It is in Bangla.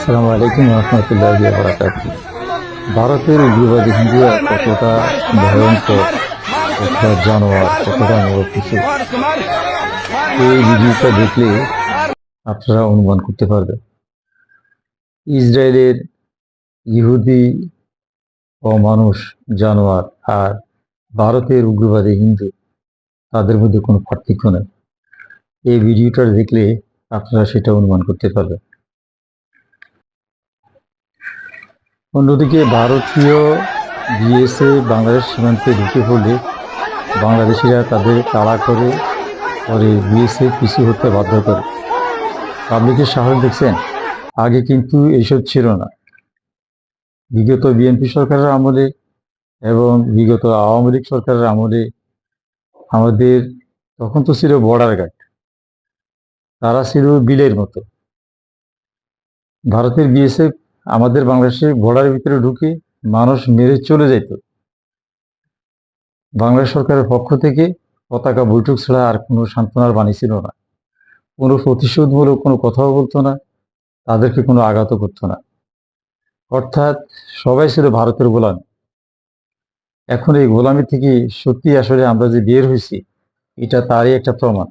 আসসালামু আলাইকুম রহমতুল্লাহি ওয়া বারাকাতুহু। ভারতের উগ্রবাদী হিন্দুরা কতটা ভয়ঙ্কর, কতটা জানোয়ার, কতটা নরপিশাচ, এই ভিডিওটা দেখলে আপনারা অনুমান করতে পারবেন। ইসরায়েলের ইহুদি মানুষ জানোয়ার, আর ভারতের উগ্রবাদী হিন্দু, তাদের মধ্যে কোনো পার্থক্য নেই। এই ভিডিওটা দেখলে আপনারা সেটা অনুমান করতে পারবেন। অন্যদিকে ভারতীয় বিএসএফ বাংলাদেশ সীমান্তে ঢুকে পড়লে বাংলাদেশিরা তাদের তাড়া করে, পরে বিএসএফ পিছু হতে বাধ্য করে। পাবলিকের সাহস দেখছেন? আগে কিন্তু এইসব ছিল না। বিগত বিএনপি সরকারের আমলে এবং বিগত আওয়ামী লীগ সরকারের আমলে আমাদের তখন তো ছিল বর্ডার গার্ড, তারা ছিল বিলের মতো। ভারতের বিএসএফ আমাদের বাংলাদেশের বর্ডারের ভিতরে ঢুকে মানুষ মেরে চলে যেত। বাংলাদেশ সরকারের পক্ষ থেকে পতাকা বৈঠক ছাড়া আর কোনো সান্ত্বনার বাণী ছিল না। কোনো প্রতিশোধমূলক কোনো কথাও বলতো না, তাদেরকে কোনো আঘাতও করতো না। অর্থাৎ সবাই ছিল ভারতের গোলাম। এখন এই গোলামি থেকে সত্যি আসলে আমরা যে বের হয়েছি, এটা তারই একটা প্রমাণ।